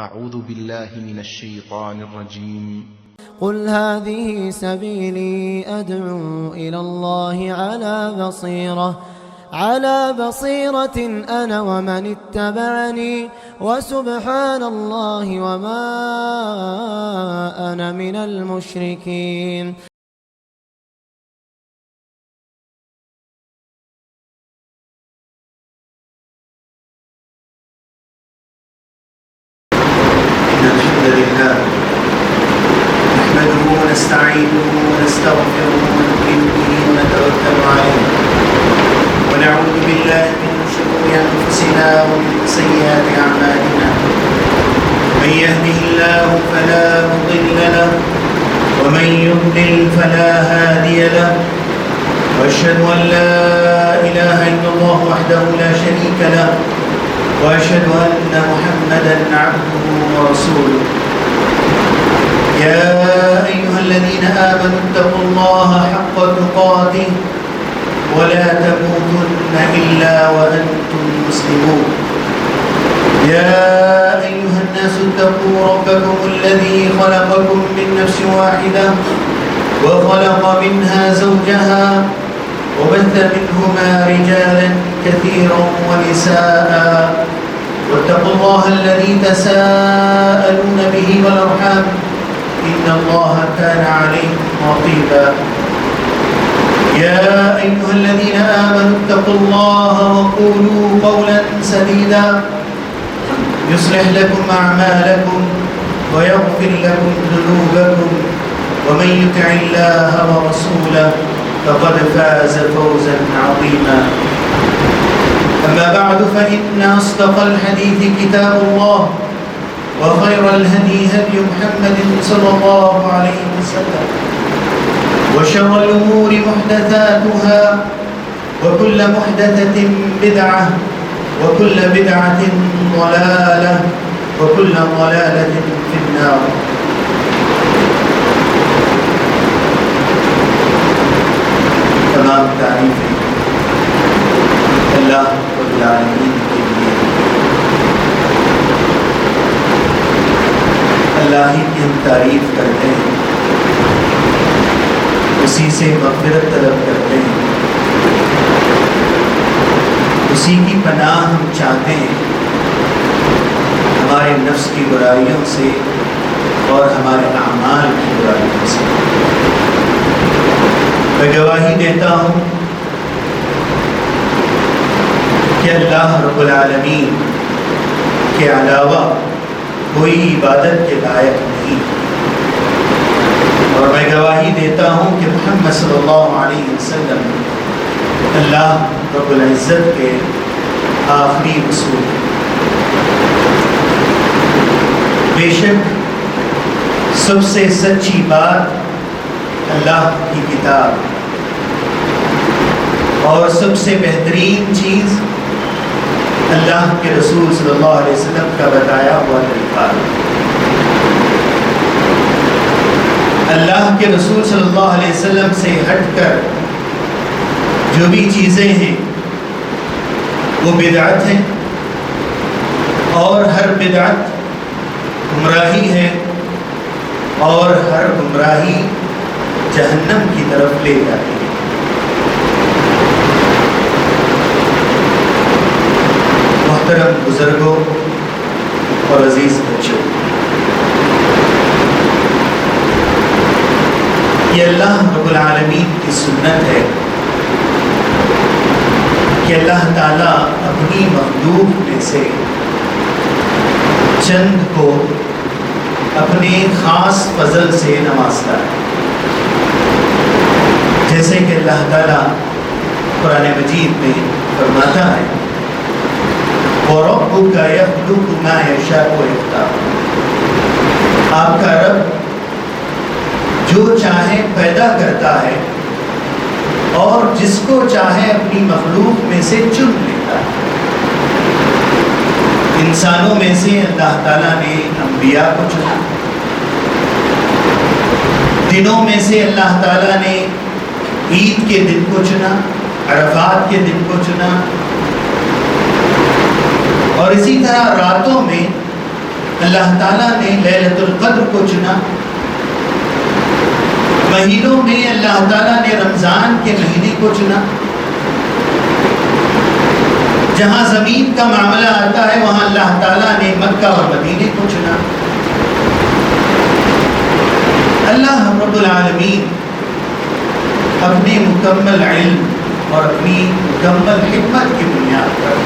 أعوذ بالله من الشيطان الرجيم. قل هذه سبيلي أدعو إلى الله على بصيرة أنا ومن اتبعني وسبحان الله وما أنا من المشركين. نحمده ونستعينه ونستغفره ونؤمن به ونتوكل عليه ونعوذ بالله من شرور أنفسنا ومن سيئات أعمالنا. من يهده الله فلا مضل له ومن يضلل فلا هادي له وأشهد أن لا إله إلا الله وحده لا شريك له وأشهد أن محمدا عبده ورسوله. يا أيها الذين آمنوا اتقوا الله حق تقاته ولا تموتن إلا وأنتم مسلمون. يا أيها الناس اتقوا ربكم الذي خلقكم من نفس واحدة وخلق منها زوجها وبث منهما رجالا كثيرا ونساء واتقوا الله الذي تساءلون به والأرحام إن الله كان عليكم رقيبا. يا أيها الذين آمنوا اتقوا الله وقولوا قولا سديدا يصلح لكم أعمالكم ويغفر لكم ذنوبكم ومن يطع الله ورسوله فقد فاز فوزا عظيما. أما بعد فإن أصدق الحديث كتاب الله وخير الهدي هدي محمد صلى الله عليه وسلم وشر الأمور محدثاتها وكل محدثة بدعة وكل بدعة ضلالة وكل ضلالة في النار. تمام تعریفیں اللہ رب العالمین کے لیے. اللہ ہی کی ہم تعریف کرتے ہیں, اسی سے مغفرت طلب کرتے ہیں, اسی کی پناہ ہم چاہتے ہیں ہمارے نفس کی برائیوں سے اور ہمارے اعمال کی برائیوں سے. میں گواہی دیتا ہوں کہ اللہ رب العالمین کے علاوہ کوئی عبادت کے لائق نہیں, اور میں گواہی دیتا ہوں کہ محمد صلی اللہ علیہ وسلم اللہ رب العزت کے آخری رسول ہیں. بے شک سب سے سچی بات اللہ کی کتاب اور سب سے بہترین چیز اللہ کے رسول صلی اللہ علیہ وسلم کا بتایا ہوا طریقہ. اللہ کے رسول صلی اللہ علیہ وسلم سے ہٹ کر جو بھی چیزیں ہیں وہ بدعت ہیں, اور ہر بدعت گمراہی ہے, اور ہر گمراہی جہنم کی طرف لے جاتی ہے. محترم بزرگوں اور عزیز بچوں, یہ اللہ رب العالمین کی سنت ہے کہ اللہ تعالیٰ اپنی مخلوق میں سے چند کو اپنے خاص فضل سے نوازتا ہے. جیسے کہ اللہ تعالیٰ قرآن مجید میں فرماتا ہے وَرَبُّكَ يَخْلُقُ مَا يَشَاءُ وَيَخْتَارُ. آپ کا رب جو چاہے پیدا کرتا ہے اور جس کو چاہے اپنی مخلوق میں سے چن لیتا ہے. انسانوں میں سے اللہ تعالیٰ نے انبیاء کو چنا, دنوں میں سے اللہ تعالیٰ نے عید کے دن کو چنا, عرفات کے دن کو چنا, اور اسی طرح راتوں میں اللہ تعالیٰ نے لیلۃ القدر کو چنا، مہینوں میں اللہ تعالیٰ نے رمضان کے مہینے کو چنا۔ جہاں زمین کا معاملہ آتا ہے وہاں اللہ تعالیٰ نے مکہ اور مدینے کو چنا۔ اللہ رب العالمین اپنے مکمل علم اور اپنی مکمل حکمت کی بنیاد پر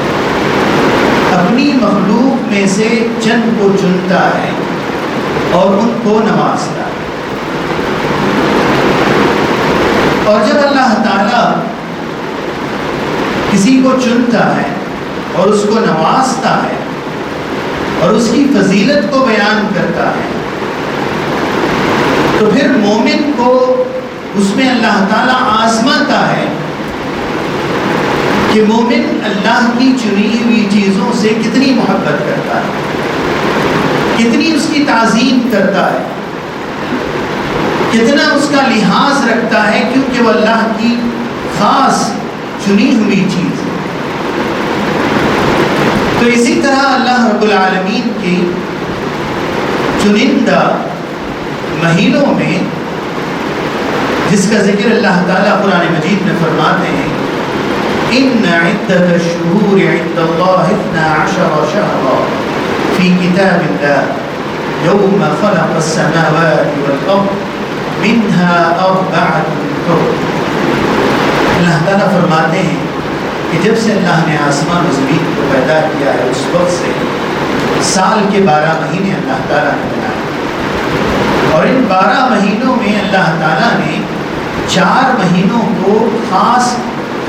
اپنی مخلوق میں سے چند کو چنتا ہے اور ان کو نوازتا ہے۔ اور جب اللہ تعالیٰ کسی کو چنتا ہے اور اس کو نوازتا ہے اور اس کی فضیلت کو بیان کرتا ہے تو پھر مومن کو اس میں اللہ تعالیٰ آزماتا ہے کہ مومن اللہ کی چنی ہوئی چیزوں سے کتنی محبت کرتا ہے، کتنی اس کی تعظیم کرتا ہے، کتنا اس کا لحاظ رکھتا ہے، کیونکہ وہ اللہ کی خاص چنی ہوئی چیز ہے۔ تو اسی طرح اللہ رب العالمین کی چنندہ مہینوں میں جس کا ذکر اللہ تعالیٰ قرآن مجید میں فرماتے ہیں ان عدت الشہور عند اللہ 12 شہرا فی کتاب اللہ یوم خلق السماوات والارض منها 4 حرم۔ اللہ تعالیٰ فرماتے ہیں کہ جب سے اللہ نے آسمان و زمین کو پیدا کیا ہے اس وقت سے سال کے 12 مہینے اللہ تعالیٰ نے بنائے، اور ان 12 مہینوں میں اللہ تعالیٰ نے 4 مہینوں کو خاص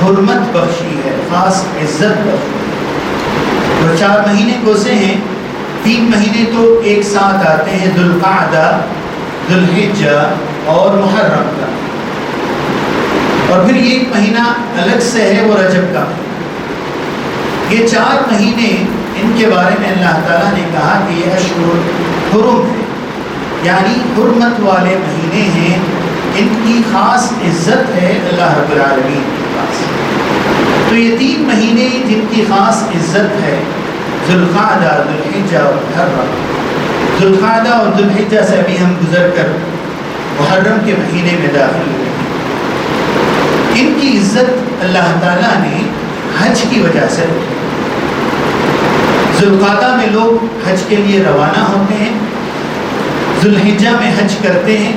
حرمت بخشی ہے، خاص عزت بخشی ہے۔ وہ 4 مہینے کون سے ہیں؟ 3 مہینے تو ایک ساتھ آتے ہیں، ذوالقعدہ، ذوالحجہ اور محرم کا، اور پھر ایک مہینہ الگ سے ہے وہ رجب کا۔ یہ 4 مہینے ان کے بارے میں اللہ تعالیٰ نے کہا کہ یہ اشہر حرم ہے، یعنی حرمت والے مہینے ہیں، ان کی خاص عزت ہے اللہ رب العالمین کے پاس۔ تو یہ 3 مہینے جن کی خاص عزت ہے، ذوالقعدہ، ذوالحجہ اور محرم۔ ذوالقعدہ اور ذوالحجہ سے ابھی ہم گزر کر محرم کے مہینے میں داخل ہوئے۔ ان کی عزت اللہ تعالیٰ نے حج کی وجہ سے رکھی۔ ذوالقعدہ میں لوگ حج کے لیے روانہ ہوتے ہیں، ذوالحجہ میں حج کرتے ہیں،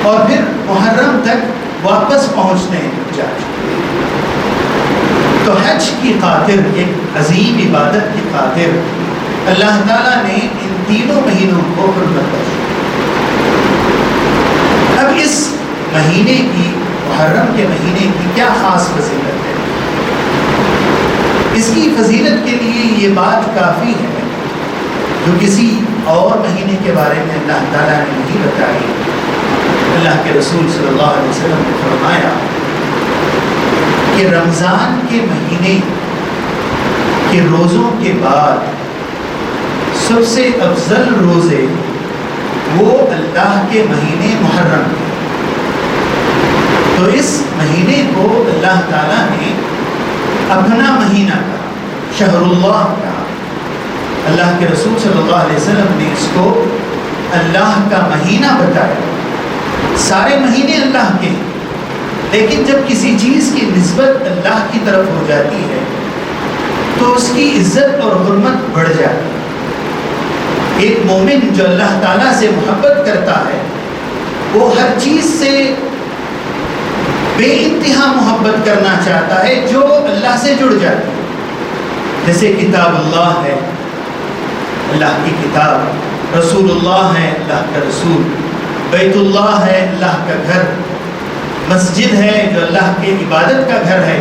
اور پھر محرم تک واپس پہنچتے ہیں جا کے۔ تو حج کی خاطر، ایک عظیم عبادت کی خاطر اللہ تعالیٰ نے ان تینوں مہینوں کو حرمت بخشی۔ اب اس مہینے کی، محرم کے مہینے کی کیا خاص فضیلت ہے؟ اس کی فضیلت کے لیے یہ بات کافی ہے جو کسی اور مہینے کے بارے میں اللہ تعالیٰ نے نہیں بتائی۔ اللہ کے رسول صلی اللہ علیہ وسلم نے فرمایا کہ رمضان کے مہینے کے روزوں کے بعد سب سے افضل روزے وہ اللہ کے مہینے محرم کے۔ تو اس مہینے کو اللہ تعالیٰ نے اپنا مہینہ کہا، شہر اللہ کہا۔ اللہ کے رسول صلی اللہ علیہ وسلم نے اس کو اللہ کا مہینہ بتایا۔ سارے مہینے اللہ کے ہیں، لیکن جب کسی چیز کی نسبت اللہ کی طرف ہو جاتی ہے تو اس کی عزت اور حرمت بڑھ جاتی ہے۔ ایک مومن جو اللہ تعالیٰ سے محبت کرتا ہے وہ ہر چیز سے بے انتہا محبت کرنا چاہتا ہے جو اللہ سے جڑ جاتی ہے۔ جیسے کتاب اللہ ہے، اللہ کی کتاب، رسول اللہ ہے، اللہ کا رسول، بیت اللہ ہے، اللہ کا گھر، مسجد ہے جو اللہ کے عبادت کا گھر ہے۔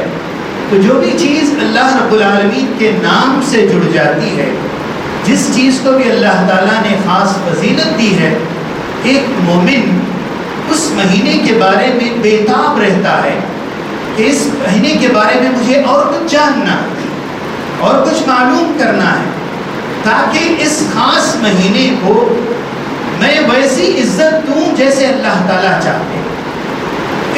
تو جو بھی چیز اللہ رب العالمین کے نام سے جڑ جاتی ہے، جس چیز کو بھی اللہ تعالیٰ نے خاص فضیلت دی ہے، ایک مومن اس مہینے کے بارے میں بے تاب رہتا ہے کہ اس مہینے کے بارے میں مجھے اور کچھ جاننا ہے، اور کچھ معلوم کرنا ہے، تاکہ اس خاص مہینے کو میں ویسی عزت دوں جیسے اللہ تعالیٰ چاہتے ہیں۔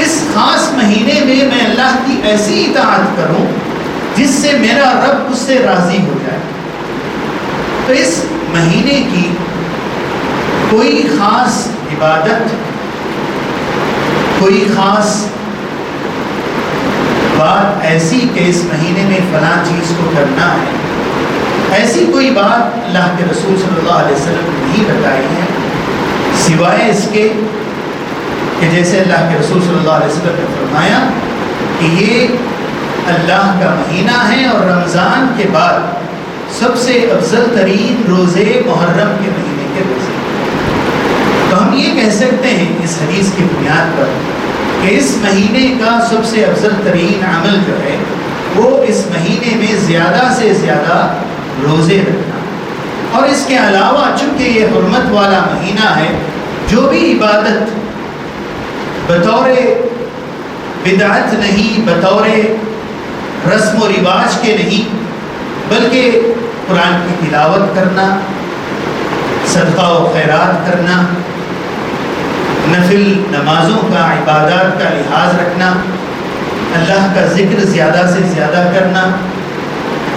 اس خاص مہینے میں میں اللہ کی ایسی اطاعت کروں جس سے میرا رب اس سے راضی ہو جائے۔ تو اس مہینے کی کوئی خاص عبادت، کوئی خاص بات ایسی کہ اس مہینے میں فلاں چیز کو کرنا ہے، ایسی کوئی بات اللہ کے رسول صلی اللہ علیہ وسلم نے نہیں بتائی ہے، سوائے اس کے کہ جیسے اللہ کے رسول صلی اللہ علیہ وسلم نے فرمایا کہ یہ اللہ کا مہینہ ہے اور رمضان کے بعد سب سے افضل ترین روزے محرم کے مہینے کے روزے۔ تو ہم یہ کہہ سکتے ہیں اس حدیث کی بنیاد پر کہ اس مہینے کا سب سے افضل ترین عمل جو ہے وہ اس مہینے میں زیادہ سے زیادہ روزے رکھنا، اور اس کے علاوہ چونکہ یہ حرمت والا مہینہ ہے، جو بھی عبادت بطور بدعت نہیں، بطور رسم و رواج کے نہیں، بلکہ قرآن کی تلاوت کرنا، صدقہ و خیرات کرنا، نفل نمازوں کا، عبادات کا لحاظ رکھنا، اللہ کا ذکر زیادہ سے زیادہ کرنا،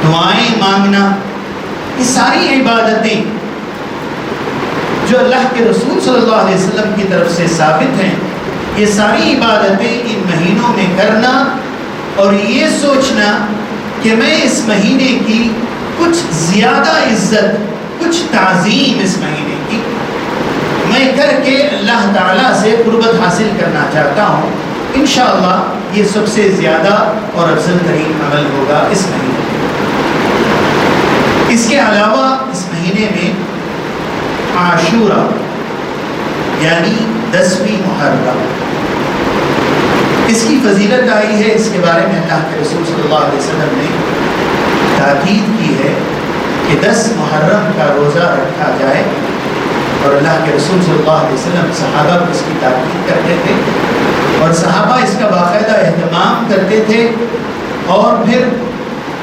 دعائیں مانگنا، یہ ساری عبادتیں جو اللہ کے رسول صلی اللہ علیہ وسلم کی طرف سے ثابت ہیں، یہ ساری عبادتیں ان مہینوں میں کرنا اور یہ سوچنا کہ میں اس مہینے کی کچھ زیادہ عزت، کچھ تعظیم اس مہینے کی میں کر کے اللہ تعالیٰ سے قربت حاصل کرنا چاہتا ہوں، انشاءاللہ یہ سب سے زیادہ اور افضل ترین عمل ہوگا اس مہینے میں۔ اس کے علاوہ اس مہینے میں عاشورہ یعنی 10ویں محرم، اس کی فضیلت آئی ہے، اس کے بارے میں اللہ کے رسول صلی اللہ علیہ وسلم نے تاکید کی ہے کہ 10 محرم کا روزہ رکھا جائے، اور اللہ کے رسول صلی اللہ علیہ وسلم صحابہ کو اس کی تاکید کرتے تھے، اور صحابہ اس کا باقاعدہ اہتمام کرتے تھے، اور پھر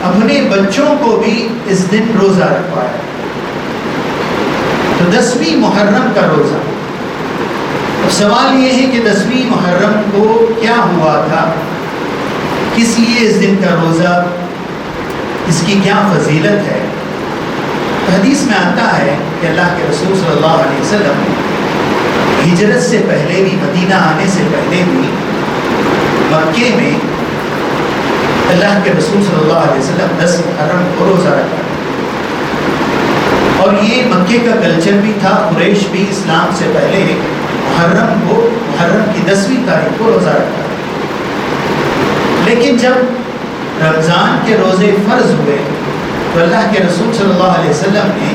اپنے بچوں کو بھی اس دن روزہ رکھوایا۔ تو 10ویں محرم کا روزہ، اب سوال یہ ہے کہ 10ویں محرم کو کیا ہوا تھا، کس لیے اس دن کا روزہ، اس کی کیا فضیلت ہے؟ حدیث میں آتا ہے کہ اللہ کے رسول صلی اللہ علیہ وسلم ہجرت سے پہلے بھی، مدینہ آنے سے پہلے بھی مکے میں اللہ کے رسول صلی اللہ علیہ وسلم 10 محرم کو روزہ رکھا، اور یہ مکے کا کلچر بھی تھا، قریش بھی اسلام سے پہلے محرم کی 10ویں تاریخ کو روزہ رکھا۔ لیکن جب رمضان کے روزے فرض ہوئے تو اللہ کے رسول صلی اللہ علیہ وسلم نے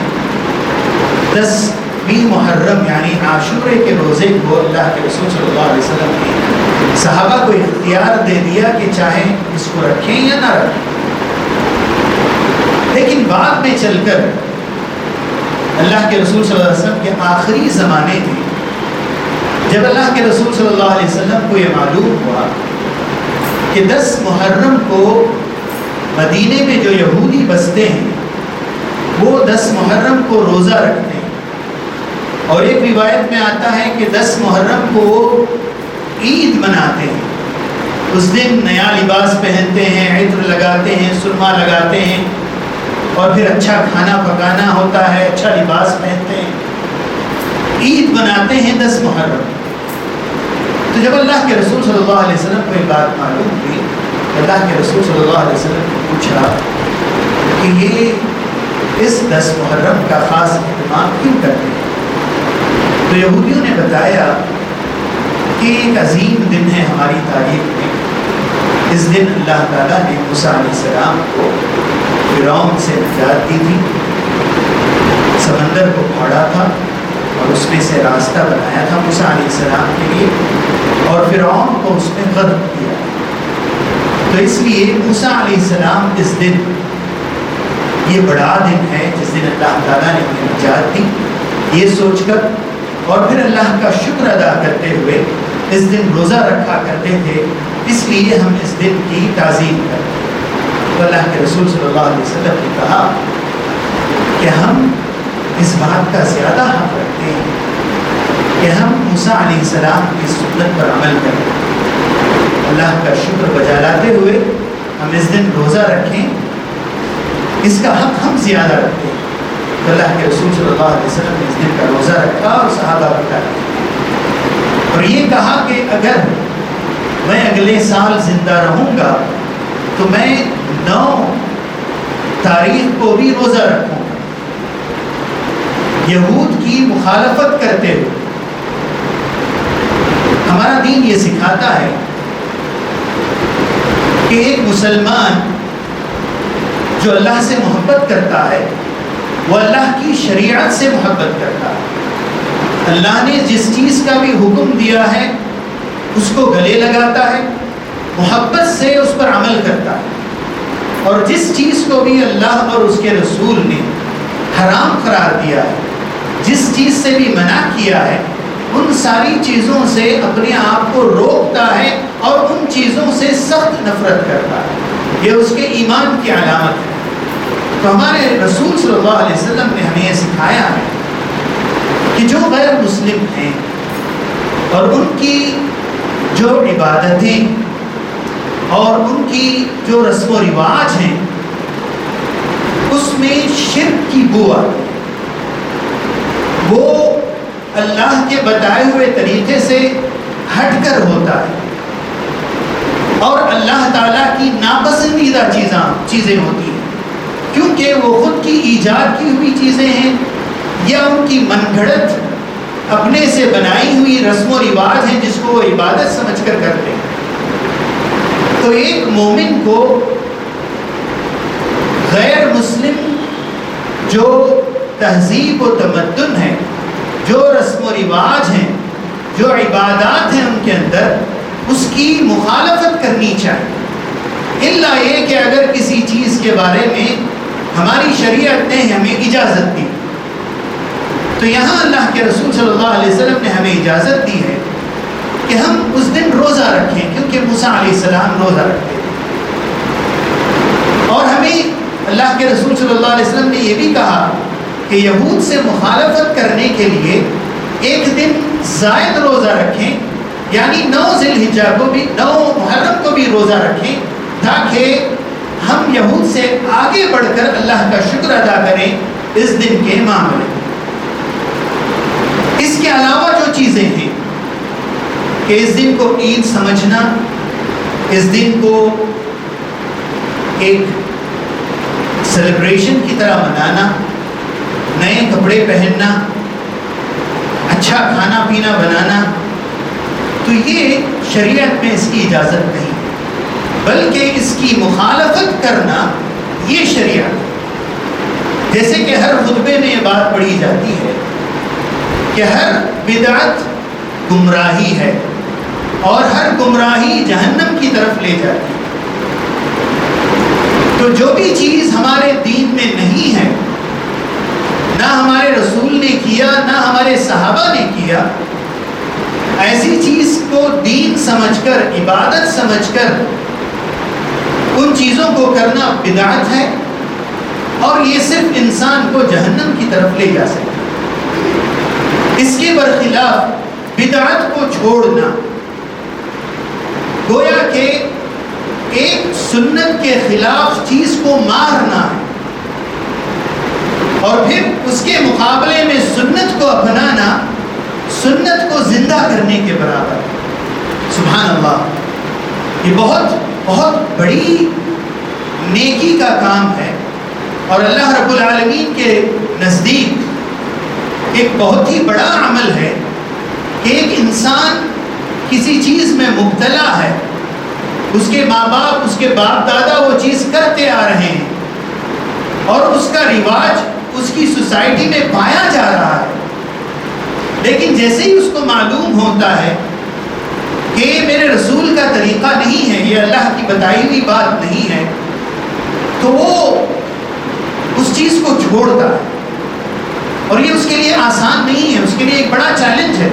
10ویں محرم یعنی عاشورے کے روزے کو اللہ کے رسول صلی اللہ علیہ وسلم نے صحابہ کو اختیار دے دیا کہ چاہے اس کو رکھیں یا نہ رکھیں۔ لیکن بعد میں چل کر اللہ کے رسول صلی اللہ علیہ وسلم کے آخری زمانے میں جب اللہ کے رسول صلی اللہ علیہ وسلم کو یہ معلوم ہوا کہ 10 محرم کو مدینے میں جو یہودی بستے ہیں وہ 10 محرم کو روزہ رکھتے ہیں، اور ایک روایت میں آتا ہے کہ 10 محرم کو عید مناتے ہیں، اس دن نیا لباس پہنتے ہیں، عطر لگاتے ہیں، سرما لگاتے ہیں، اور پھر اچھا کھانا پکانا ہوتا ہے، اچھا لباس پہنتے ہیں، عید مناتے ہیں 10 محرم۔ تو جب اللہ کے رسول صلی اللہ علیہ وسلم کو یہ بات معلوم ہوئی، اللہ کے رسول صلی اللہ علیہ وسلم نے پوچھا کہ یہ اس 10 محرم کا خاص اہتمام کیوں کرتے ہیں؟ تو یہودیوں نے بتایا کہ ایک عظیم دن ہے ہماری تاریخ میں، اس دن اللہ تعالیٰ نے موسیٰ علیہ السلام کو فرعون سے نجات دی تھی، سمندر کو پھاڑا تھا اور اس میں سے راستہ بنایا تھا موسیٰ علیہ السلام کے لیے، اور فرعون کو اس میں غرق کیا۔ تو اس لیے موسیٰ علیہ السلام اس دن، یہ بڑا دن ہے جس دن اللہ تعالیٰ نے انہیں نجات دی، یہ سوچ کر اور پھر اللہ کا شکر ادا کرتے ہوئے اس دن روزہ رکھا کرتے تھے، اس لیے ہم اس دن کی تعظیم کرتے ہیں۔ تو اللہ کے رسول صلی اللہ علیہ وسلم نے کہا کہ ہم اس بات کا زیادہ حق رکھتے ہیں کہ ہم موسیٰ علیہ السلام کی سنت پر عمل کریں، اللہ کا شکر بجا لاتے ہوئے ہم اس دن روزہ رکھیں، اس کا حق ہم زیادہ رکھتے ہیں۔ تو اللہ کے رسول صلی اللہ علیہ وسلم نے اس دن کا روزہ رکھا اور صحابہ کو کھلایا، اور یہ کہا کہ اگر میں اگلے سال زندہ رہوں گا تو میں 9 تاریخ کو بھی روزہ رکھوں گا، یہود کی مخالفت کرتے ہوئے۔ ہمارا دین یہ سکھاتا ہے کہ ایک مسلمان جو اللہ سے محبت کرتا ہے وہ اللہ کی شریعت سے محبت کرتا ہے، اللہ نے جس چیز کا بھی حکم دیا ہے اس کو گلے لگاتا ہے، محبت سے اس پر عمل کرتا ہے، اور جس چیز کو بھی اللہ اور اس کے رسول نے حرام قرار دیا ہے، جس چیز سے بھی منع کیا ہے، ان ساری چیزوں سے اپنے آپ کو روکتا ہے اور ان چیزوں سے سخت نفرت کرتا ہے۔ یہ اس کے ایمان کی علامت ہے۔ تو ہمارے رسول صلی اللہ علیہ وسلم نے ہمیں یہ سکھایا ہے کہ جو غیر مسلم ہیں اور ان کی جو عبادتیں اور ان کی جو رسم و رواج ہیں اس میں شرک کی بو آتی ہے، وہ اللہ کے بتائے ہوئے طریقے سے ہٹ کر ہوتا ہے، اور اللہ تعالیٰ کی ناپسندیدہ چیزیں ہوتی ہیں، کیونکہ وہ خود کی ایجاد کی ہوئی چیزیں ہیں یا ان کی من گھڑت اپنے سے بنائی ہوئی رسم و رواج ہیں جس کو وہ عبادت سمجھ کر کرتے ہیں۔ تو ایک مومن کو غیر مسلم جو تہذیب و تمدن ہے، جو رسم و رواج ہیں، جو عبادات ہیں ان کے اندر، اس کی مخالفت کرنی چاہیے، الا یہ کہ اگر کسی چیز کے بارے میں ہماری شریعت نے ہمیں اجازت دی، تو یہاں اللہ کے رسول صلی اللہ علیہ وسلم نے ہمیں اجازت دی ہے کہ ہم اس دن روزہ رکھیں، کیونکہ موسیٰ علیہ السلام روزہ رکھتے تھے، اور ہمیں اللہ کے رسول صلی اللہ علیہ وسلم نے یہ بھی کہا کہ یہود سے مخالفت کرنے کے لیے ایک دن زائد روزہ رکھیں، یعنی 9 ذی الحجہ کو بھی، 9 محرم کو بھی روزہ رکھیں، تاکہ ہم یہود سے آگے بڑھ کر اللہ کا شکر ادا کریں اس دن کے معاملے۔ اس کے علاوہ جو چیزیں ہیں کہ اس دن کو عید سمجھنا، اس دن کو ایک سیلیبریشن کی طرح منانا، نئے کپڑے پہننا، اچھا کھانا پینا بنانا، تو یہ شریعت میں اس کی اجازت نہیں، بلکہ اس کی مخالفت کرنا یہ شریعت۔ جیسے کہ ہر خطبے میں یہ بات پڑھی جاتی ہے کہ ہر بدعت گمراہی ہے اور ہر گمراہی جہنم کی طرف لے جاتی ہے۔ تو جو بھی چیز ہمارے دین میں نہیں ہے، نہ ہمارے رسول نے کیا نہ ہمارے صحابہ نے کیا، ایسی چیز کو دین سمجھ کر، عبادت سمجھ کر ان چیزوں کو کرنا بدعت ہے، اور یہ صرف انسان کو جہنم کی طرف لے جا سکتا ہے۔ اس کے برخلاف بدعت کو چھوڑنا گویا کہ ایک سنت کے خلاف چیز کو مارنا ہے، اور پھر اس کے مقابلے میں سنت کو اپنانا سنت کو زندہ کرنے کے برابر۔ سبحان اللہ، یہ بہت بہت بڑی نیکی کا کام ہے، اور اللہ رب العالمین کے نزدیک ایک بہت ہی بڑا عمل ہے کہ ایک انسان کسی چیز میں مبتلا ہے، اس کے ماں باپ، اس کے باپ دادا وہ چیز کرتے آ رہے ہیں، اور اس کا رواج اس کی سوسائٹی میں پایا جا رہا ہے، لیکن جیسے ہی اس کو معلوم ہوتا ہے کہ یہ میرے رسول کا طریقہ نہیں ہے، یہ اللہ کی بتائی ہوئی بات نہیں ہے، تو وہ اس چیز کو چھوڑتا ہے، اور یہ اس کے لیے آسان نہیں ہے، اس کے لیے ایک بڑا چیلنج ہے۔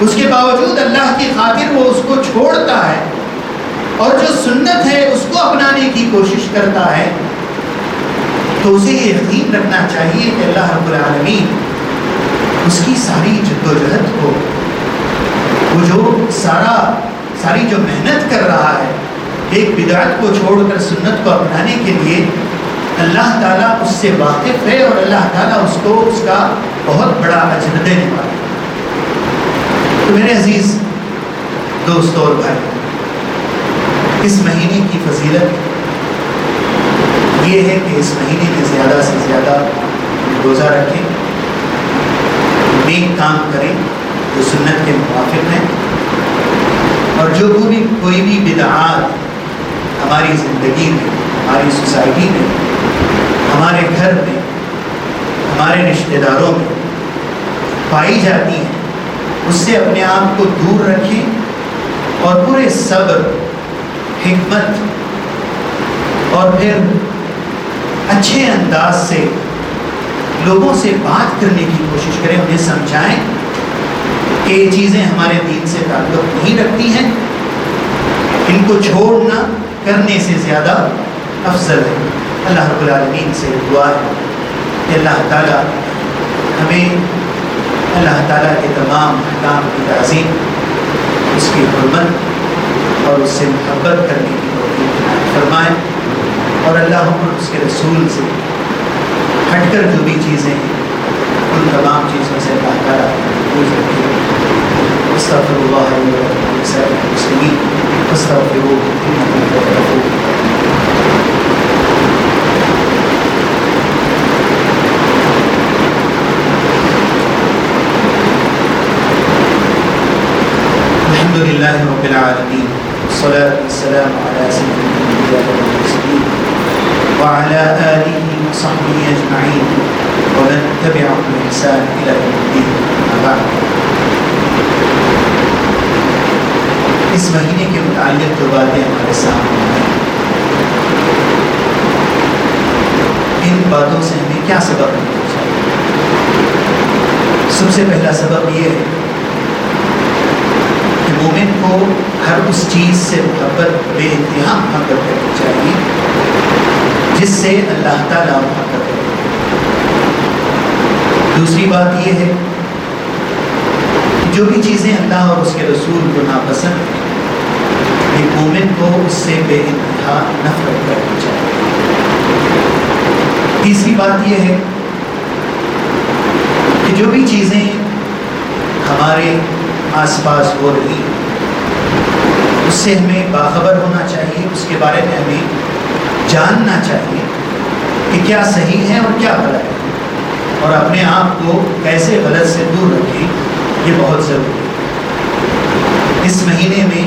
اس کے باوجود اللہ کی خاطر وہ اس کو چھوڑتا ہے، اور جو سنت ہے اس کو اپنانے کی کوشش کرتا ہے، تو اسے یہ یقین رکھنا چاہیے کہ اللہ رب العالمین اس کی ساری جدوجہد کو، وہ جو ساری جو محنت کر رہا ہے ایک بدعت کو چھوڑ کر سنت کو اپنانے کے لیے، اللہ تعالیٰ اس سے واقف ہے اور اللہ تعالیٰ اس کو اس کا بہت بڑا اجر دینے والا ہے۔ تو میرے عزیز دوستوں اور بھائی، اس مہینے کی فضیلت یہ ہے کہ اس مہینے میں زیادہ سے زیادہ روزہ رکھیں، نیک کام کریں جو سنت کے موافق ہیں، اور جو کوئی بھی بدعات ہماری زندگی میں، ہماری سوسائٹی میں، ہمارے گھر میں، ہمارے رشتہ داروں میں پائی جاتی ہیں، اس سے اپنے آپ کو دور رکھیں اور پورے صبر، حکمت اور پھر اچھے انداز سے لوگوں سے بات کرنے کی کوشش کریں، انہیں سمجھائیں کہ یہ چیزیں ہمارے دین سے تعلق نہیں رکھتی ہیں، ان کو چھوڑنا کرنے سے زیادہ افضل ہے۔ اللہ رب العالمین سے دعا ہے کہ اللہ تعالیٰ ہمیں اللہ تعالیٰ کے تمام احکام کی تعظیم، اس کی حرمت اور اس سے محبت کرنے کی توفیق عنایت فرمائے، اور اللہ اور اس کے رسول سے ہٹ کر جو بھی چیزیں ہیں ان تمام چیزوں سے اللہ تعالیٰ محفوظ رکھے۔ استغفر اللہ لی ولکم ولسائر المسلمین فاستغفروہ انہ هو الغفور الرحیم۔ الحمد للہ رب العالمین، والصلاة والسلام علی سید الانبیاء والمرسلین وعلى آلہ وصحبہ اجمعین ومن تبعهم بإحسان إلى يوم الدین، اما بعد۔ اس مہینے کے متعلق جو باتیں ہمارے سامنے ہیں، ان باتوں سے ہمیں کیا سبق ملنا چاہیے؟ سب سے پہلا سبق یہ ہے کہ مومن کو ہر اس چیز سے محبت، بے انتہا محبت کرنی چاہیے جس سے اللہ تعالیٰ محبت کرے۔ دوسری بات یہ ہے کہ جو بھی چیزیں اللہ اور اس کے رسول کو ناپسند ہیں، ایک مومن کو اس سے بے انتہا نفرت کرنی چاہیے۔ تیسری بات یہ ہے کہ جو بھی چیزیں ہمارے آس پاس ہو رہی ہیں اس سے ہمیں باخبر ہونا چاہیے، اس کے بارے میں ہمیں جاننا چاہیے کہ کیا صحیح ہے اور کیا غلط ہے، اور اپنے آپ کو کیسے غلط سے دور رکھیں، یہ بہت ضروری ہے۔ اس مہینے میں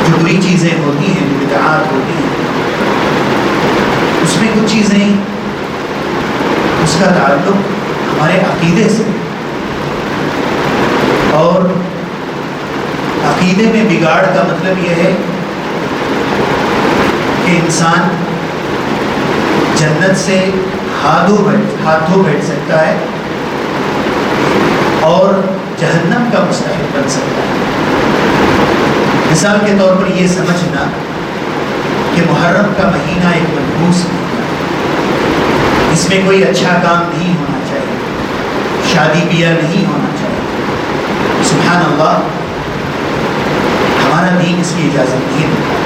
جو بری چیزیں ہوتی ہیں، جو بدعات ہوتی ہیں، اس میں کچھ چیزیں اس کا تعلق ہمارے عقیدے سے، اور عقیدے میں بگاڑ کا مطلب یہ ہے کہ انسان جنت سے ہاتھوں بیٹھ سکتا ہے اور جہنم کا مستحق بن سکتا ہے۔ مثال کے طور پر یہ سمجھنا کہ محرم کا مہینہ ایک منحوس مہینہ، اس میں کوئی اچھا کام نہیں ہونا چاہیے، شادی بیاہ نہیں ہونا چاہیے، سبحان اللہ، ہمارا دین اس کی اجازت نہیں دیتا۔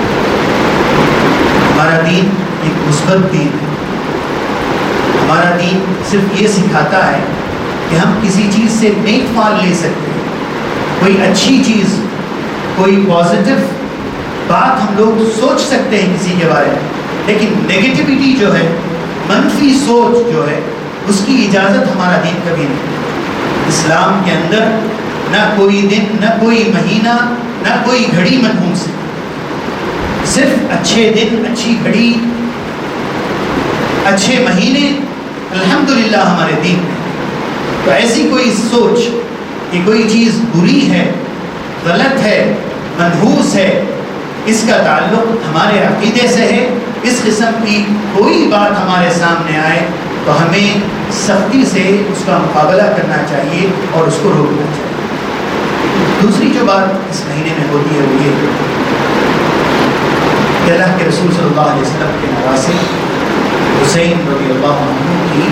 ہمارا دین ایک مثبت دین ہے۔ ہمارا دین صرف یہ سکھاتا ہے کہ ہم کسی چیز سے نیک فال لے سکتے ہیں، کوئی اچھی چیز، کوئی پازیٹیو بات ہم لوگ سوچ سکتے ہیں کسی کے بارے میں، لیکن نیگیٹیوٹی جو ہے، منفی سوچ جو ہے، اس کی اجازت ہمارا دین کبھی نہیں۔ اسلام کے اندر نہ کوئی دن، نہ کوئی مہینہ، نہ کوئی گھڑی منحوس ہے، صرف اچھے دن، اچھی گھڑی، اچھے مہینے الحمدللہ ہمارے دین میں۔ تو ایسی کوئی سوچ کہ کوئی چیز بری ہے، غلط ہے، منحوس ہے، اس کا تعلق ہمارے عقیدے سے ہے، اس قسم کی کوئی بات ہمارے سامنے آئے تو ہمیں سختی سے اس کا مقابلہ کرنا چاہیے اور اس کو روکنا چاہیے۔ دوسری جو بات اس مہینے میں ہوتی ہے وہ یہ کہ اللہ کے رسول صلی اللہ علیہ وسلم کے نواسے حسین رضی اللہ عنہ کی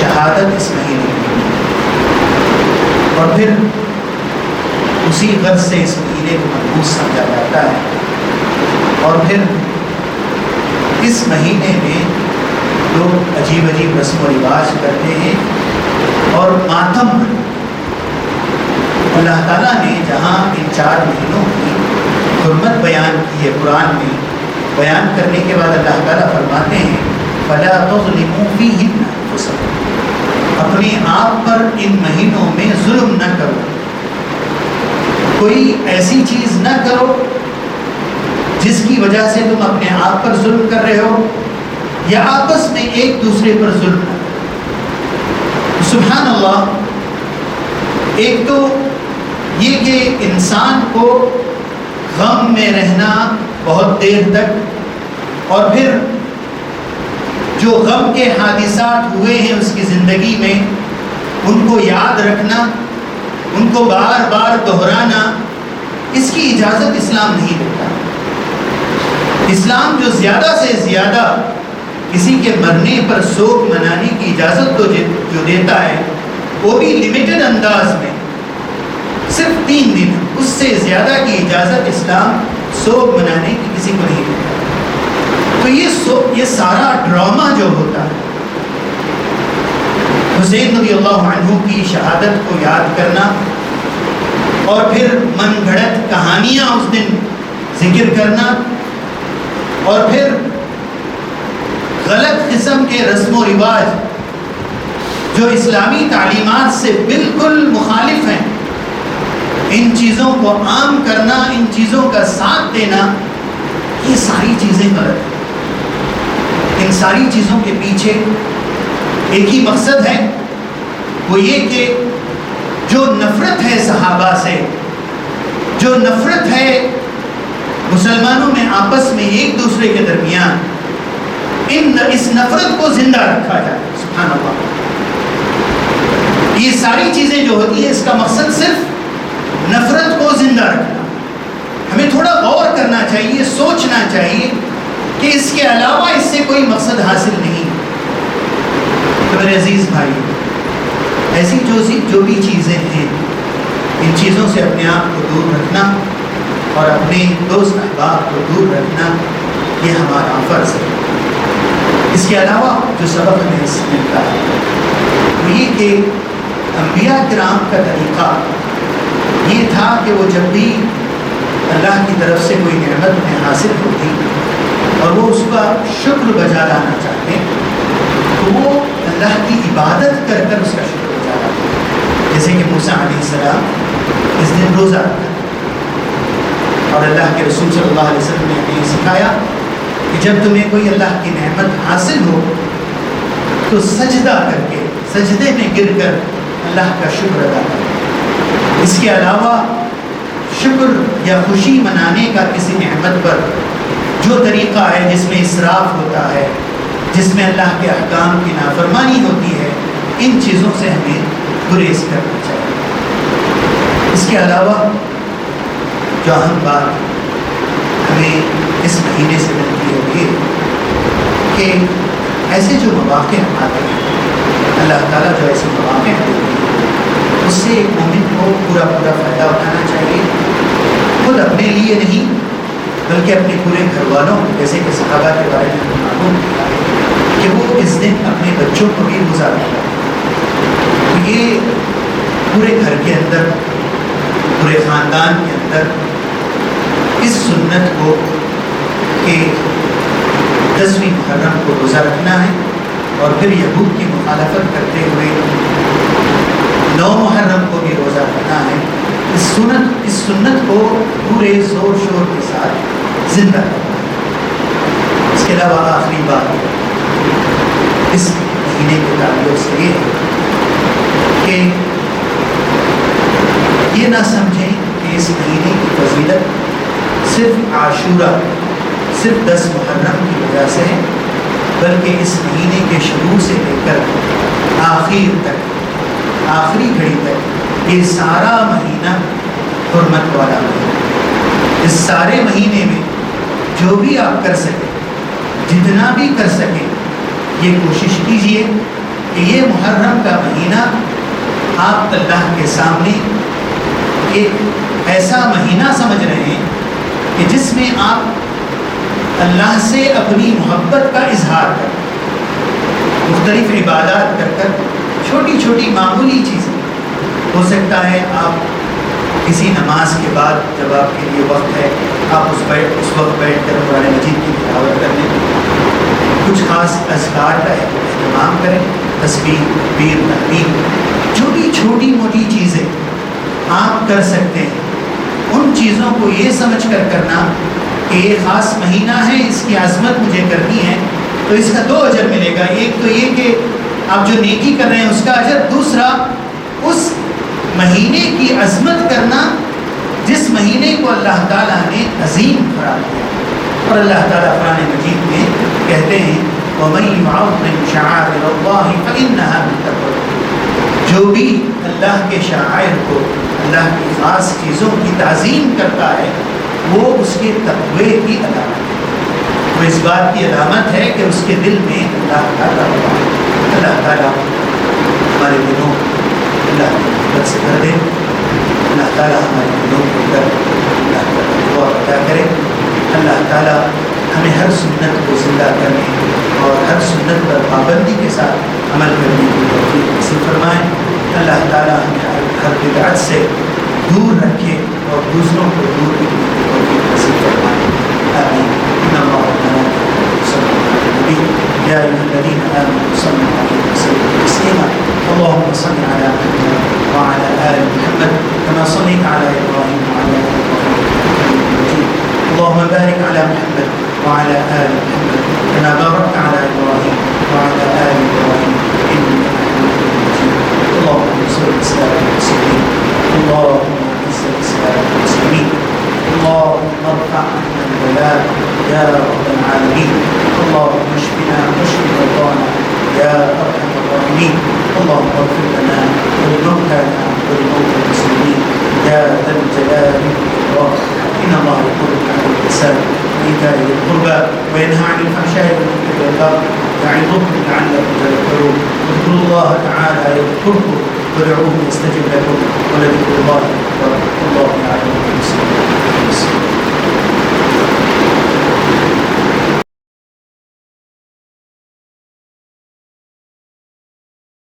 شہادت اس مہینے میں، اور پھر اسی غرض سے اس مہینے کو منحوس سمجھا جاتا ہے، اور پھر اس مہینے میں لوگ عجیب عجیب رسم و رواج کرتے ہیں اور ماتم اللہ تعالیٰ نے جہاں ان 4 مہینوں کی حرمت بیان کی ہے قرآن میں، بیان کرنے کے بعد اللہ تعالیٰ فرماتے ہیں فَلَا تَظْلِمُوا فِيهِنَّ أَنفُسَكُمْ، اپنے آپ پر ان مہینوں میں ظلم نہ کرو، کوئی ایسی چیز نہ کرو جس کی وجہ سے تم اپنے آپ پر ظلم کر رہے ہو یا آپس میں ایک دوسرے پر ظلم نہ کرو۔ سبحان اللہ، ایک تو یہ کہ انسان کو غم میں رہنا بہت دیر تک، اور پھر جو غم کے حادثات ہوئے ہیں اس کی زندگی میں ان کو یاد رکھنا، ان کو بار بار دہرانا، اس کی اجازت اسلام نہیں دیتا۔ اسلام جو زیادہ سے زیادہ کسی کے مرنے پر سوگ منانے کی اجازت تو جو دیتا ہے وہ بھی لمیٹڈ انداز میں، صرف 3 دن، اس سے زیادہ کی اجازت اسلام سوگ منانے کی کسی کو نہیں دیتا۔ تو یہ سارا ڈرامہ جو ہوتا ہے، حسین رضی اللہ عنہ کی شہادت کو یاد کرنا اور پھر من گھڑت کہانیاں اس دن ذکر کرنا، اور پھر غلط قسم کے رسم و رواج جو اسلامی تعلیمات سے بالکل مخالف ہیں، ان چیزوں کو عام کرنا، ان چیزوں کا ساتھ دینا، یہ ساری چیزیں غلط ہیں۔ ان ساری چیزوں کے پیچھے ایک ہی مقصد ہے، وہ یہ کہ جو نفرت ہے صحابہ سے، جو نفرت ہے مسلمانوں میں آپس میں ایک دوسرے کے درمیان، اس نفرت کو زندہ رکھا جائے۔ سبحان اللہ، یہ ساری چیزیں جو ہوتی ہیں اس کا مقصد صرف نفرت کو زندہ رکھنا۔ ہمیں تھوڑا غور کرنا چاہیے، سوچنا چاہیے کہ اس کے علاوہ اس سے کوئی مقصد حاصل نہیں۔ تو میرے عزیز بھائی، ایسی جو بھی چیزیں ہیں، ان چیزوں سے اپنے آپ کو دور رکھنا اور اپنے دوست احباب کو دور رکھنا، یہ ہمارا فرض ہے۔ اس کے علاوہ جو سبق ہمیں اس سے ملتا ہے وہ یہ کہ انبیاء کرام کا طریقہ یہ تھا کہ وہ جب بھی اللہ کی طرف سے کوئی نعمت انہیں حاصل ہوتی اور وہ اس کا شکر بجا لانا چاہتے تو وہ اللہ کی عبادت کر کر اس کا شکر بجا لاتے، جیسے کہ موسیٰ علیہ السلام اس دن روزہ رکھا اور اللہ کے رسول صلی اللہ علیہ وسلم نے ہمیں سکھایا کہ جب تمہیں کوئی اللہ کی نعمت حاصل ہو تو سجدہ کر کے، سجدے میں گر کر اللہ کا شکر ادا کرو۔ اس کے علاوہ شکر یا خوشی منانے کا کسی نعمت پر جو طریقہ ہے جس میں اسراف ہوتا ہے، جس میں اللہ کے احکام کی نافرمانی ہوتی ہے، ان چیزوں سے ہمیں گریز کرنا چاہیے۔ اس کے علاوہ جو اہم بات ہمیں اس مہینے سے ملتی ہے یہ کہ ایسے جو مواقع آتے ہیں، اللہ تعالیٰ جو ایسے مواقع دیتے ہیں، اس سے ایک مومن کو پورا فائدہ اٹھانا چاہیے، خود اپنے لیے نہیں بلکہ اپنے پورے گھر والوں، جیسے کہ صحابہ کے بارے میں ہمیں معلوم ہے کہ وہ اس دن اپنے بچوں کو بھی گزارتے ہیں۔ یہ پورے گھر کے اندر، پورے خاندان کے اندر اس سنت کو کہ 10ویں محرم کو روزہ رکھنا ہے اور پھر یہود کی مخالفت کرتے ہوئے 9 محرم کو بھی روزہ رکھنا ہے، اس سنت کو پورے زور شور کے ساتھ زندہ رکھنا ہے۔ اس کے علاوہ آخری بات اس مہینے کے تعلق سے یہ ہے کہ یہ نہ سمجھیں کہ اس مہینے کی فضیلت صرف عاشورہ، صرف 10 محرم کی وجہ سے ہے، بلکہ اس مہینے کے شروع سے لے کر آخر تک، آخری گھڑی تک یہ سارا مہینہ حرمت والا ہے۔ اس سارے مہینے میں جو بھی آپ کر سکیں، جتنا بھی کر سکیں، یہ کوشش کیجئے کہ یہ محرم کا مہینہ آپ اللہ کے سامنے ایک ایسا مہینہ سمجھ رہے ہیں کہ جس میں آپ اللہ سے اپنی محبت کا اظہار کر، مختلف عبادات کر کر، چھوٹی چھوٹی معمولی چیزیں. ہو سکتا ہے آپ کسی نماز کے بعد جب آپ کے لیے وقت ہے آپ اس وقت بیٹھ کر قرآن مجید کی تلاوت کر لیں، کچھ خاص اذکار کا اہتمام کریں، تسبیح، تکبیر، تحلیل، جو بھی چھوٹی موٹی چیزیں آپ کر سکتے ہیں ان چیزوں کو یہ سمجھ کر کرنا کہ یہ خاص مہینہ ہے، اس کی عظمت مجھے کرنی ہے تو اس کا 2 اجر ملے گا. ایک تو یہ کہ آپ جو نیکی کر رہے ہیں اس کا اجر، دوسرا اس مہینے کی عظمت کرنا جس مہینے کو اللہ تعالیٰ نے عظیم قرار دیا. اور اللہ تعالیٰ قرآن مجید میں کہتے ہیں وَمَن يُعَظِّمْ شَعَائِرَ اللَّهِ فَإِنَّهَا مِن تَقْوَى الْقُلُوبِ. جو بھی اللہ کے شعائر کو، اللہ کی خاص چیزوں کی تعظیم کرتا ہے وہ اس کے تقوی کی علامت ہے، وہ اس بات کی علامت ہے کہ اس کے دل میں اللہ تعالیٰ ہوگا. اللہ تعالیٰ ہمارے دلوں اللہ کی محبت سے کر دے. اللہ تعالیٰ ہمارے دلوں کو کر اللہ کا تقویٰ پیدا کرے. اللہ تعالیٰ ہمیں ہر سنت کو زندہ کرنے اور ہر سنت پر پابندی کے ساتھ عمل کرنے کی توفیق نصیب فرمائے. اللہ تعالیٰ ہمیں ہر بدعت سے دور رکھے اور دوسروں کو دور رکھنے کی توفیق نصیب فرمائے. آمین. ان اللہ وملائکته یصلون علی النبی یا ایھا الذین آمنوا صلوا علیہ وسلموا تسلیما. اللهم صل على محمد وعلى آل محمد كما صليت على إبراهيم وعلى آل إبراهيم إنك حميد مجيد. اللهم بارك على محمد وعلى آل محمد كما باركت على إبراهيم وعلى آل إبراهيم إنك حميد مجيد. اللهم انصر الإسلام والمسلمين. اللهم اعز الإسلام والمسلمين. اللهم ارفع عنا البلاء يا رب العالمين. اللهم اشفنا واشف مرضانا يا أرحم الراحمين. اللهم اغفر لنا ولموتانا ولموتى المسلمين يا ذا الجلال والإكرام. إن الله يأمر بالعدل والإحسان وإيتاء ذي القربى وينهى عن الفحشاء والمنكر والبغي يعظكم لعلكم تذكرون. اذكروا الله تعالى يذكركم وادعوه يستجب لكم ولذكر الله أكبر. والله يعلم ما تصنعون.